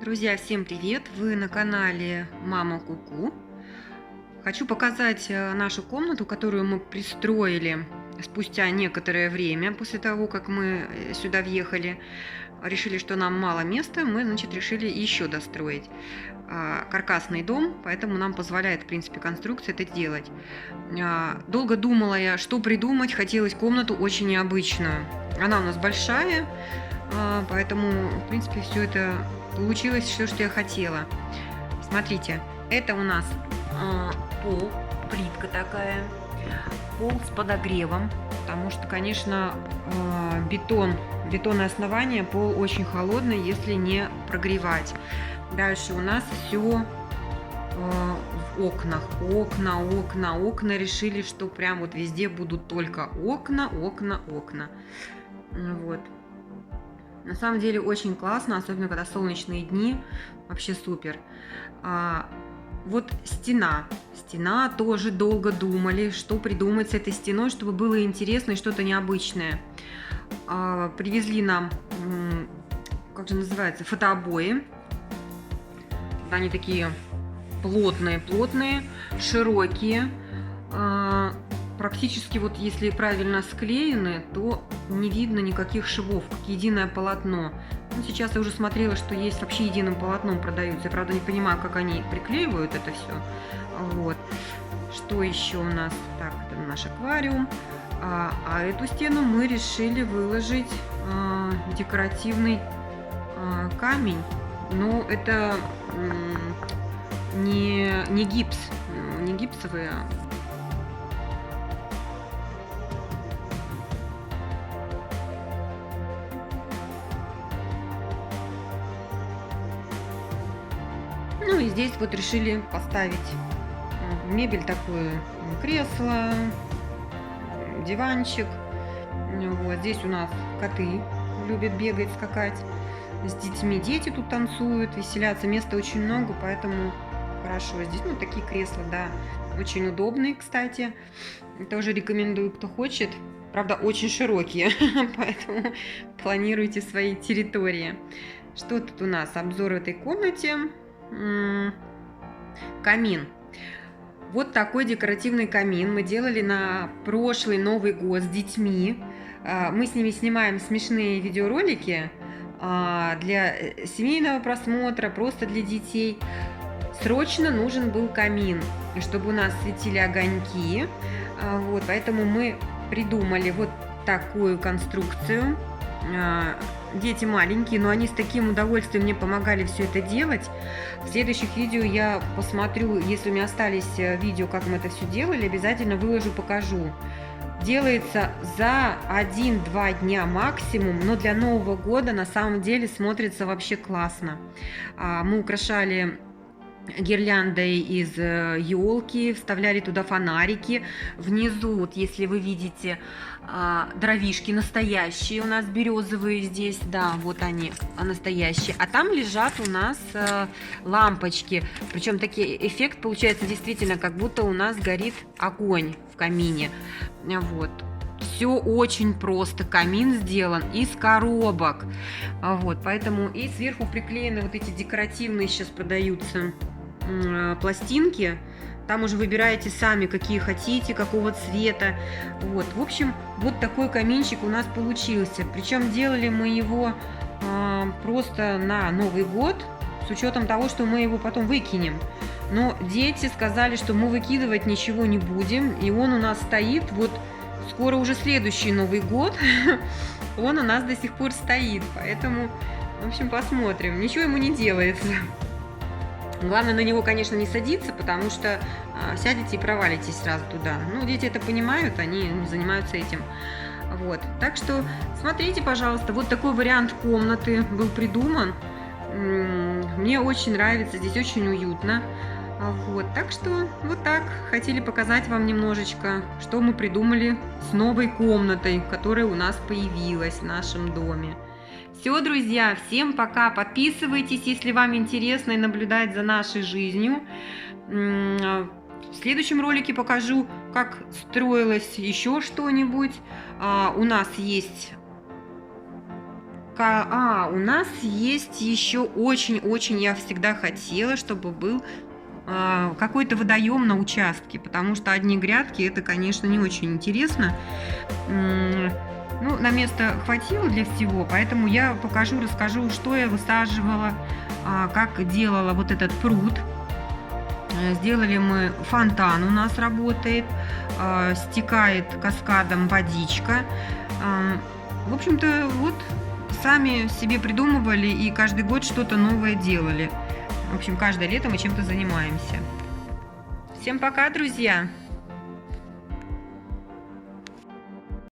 Друзья, всем привет! Вы на канале Мама Куку. Хочу показать нашу комнату, которую мы пристроили спустя некоторое время после того, как мы сюда въехали. Решили, что нам мало места, мы, значит, решили еще достроить каркасный дом, поэтому нам позволяет, в принципе, конструкция это делать. Долго думала я, что придумать, хотелось комнату очень необычную. Она у нас большая, поэтому, в принципе, все это получилось, все, что я хотела. Смотрите, это у нас пол, плитка такая, пол с подогревом, потому что, конечно, бетонное основание, пол очень холодный, если не прогревать. Дальше у нас все в окнах, окна. Решили, что прям вот везде будут только окна. Вот. На самом деле очень классно, особенно когда солнечные дни, вообще супер. Вот стена. Стена тоже долго думали, что придумать с этой стеной, чтобы было интересно и что-то необычное. Привезли нам, как же называется, фотообои. Они такие плотные, широкие. Практически вот если правильно склеены, то не видно никаких швов, как единое полотно. Ну, сейчас я уже смотрела, что есть вообще единым полотном продаются. Я, правда, не понимаю, как они приклеивают это все. Вот. Что еще у нас? Так, это наш аквариум. А эту стену мы решили выложить декоративный камень. Но это не гипс, не гипсовые. Ну и здесь вот решили поставить мебель такую, кресло, диванчик. Вот здесь у нас коты любят бегать, скакать. С детьми дети тут танцуют, веселятся. Места очень много, поэтому хорошо. Здесь, ну, такие кресла, да, очень удобные, кстати. Тоже рекомендую, кто хочет. Правда, очень широкие, поэтому планируйте свои территории. Что тут у нас? Обзор этой комнате. Камин. Вот такой декоративный камин мы делали на прошлый Новый год с детьми. Мы с ними снимаем смешные видеоролики для семейного просмотра, просто для детей. Срочно нужен был камин, чтобы у нас светили огоньки. Вот, поэтому мы придумали вот такую конструкцию. Дети маленькие, но они с таким удовольствием мне помогали все это делать. В следующих видео я посмотрю, если у меня остались видео, как мы это все делали, обязательно выложу, покажу. Делается за 1-2 дня максимум, но для Нового года на самом деле смотрится вообще классно. Мы украшали гирляндой из елки, вставляли туда фонарики. Внизу, вот если вы видите, дровишки настоящие у нас березовые здесь, да, вот они настоящие. А там лежат у нас лампочки, причем такой эффект получается действительно, как будто у нас горит огонь в камине. Вот. Все очень просто. Камин сделан из коробок. Вот, поэтому и сверху приклеены вот эти декоративные, сейчас продаются пластинки. Там уже выбираете сами, какие хотите, какого цвета. Вот, в общем, вот такой каминчик у нас получился. Причем делали мы его просто на Новый год, с учетом того, что мы его потом выкинем. Но дети сказали, что мы выкидывать ничего не будем, и он у нас стоит вот. Скоро уже следующий Новый год, он у нас до сих пор стоит, поэтому, в общем, посмотрим. Ничего ему не делается. Главное на него, конечно, не садиться, потому что сядете и провалитесь сразу туда. Ну, дети это понимают, они занимаются этим. Вот, так что смотрите, пожалуйста, вот такой вариант комнаты был придуман. Мне очень нравится, здесь очень уютно. Вот, так что вот так хотели показать вам немножечко, что мы придумали с новой комнатой, которая у нас появилась в нашем доме. Все, друзья, всем пока, подписывайтесь, если вам интересно и наблюдать за нашей жизнью. В следующем ролике покажу, как строилось еще что-нибудь. У нас есть у нас есть еще очень-очень, я всегда хотела, чтобы был какой-то водоем на участке, потому что одни грядки это, конечно, не очень интересно. Ну, на место хватило для всего, поэтому я покажу, расскажу, что я высаживала, как делала вот этот пруд. Сделали мы фонтан, у нас работает, стекает каскадом водичка. В общем-то, вот сами себе придумывали и каждый год что-то новое делали. В общем, каждое лето мы чем-то занимаемся. Всем пока, друзья!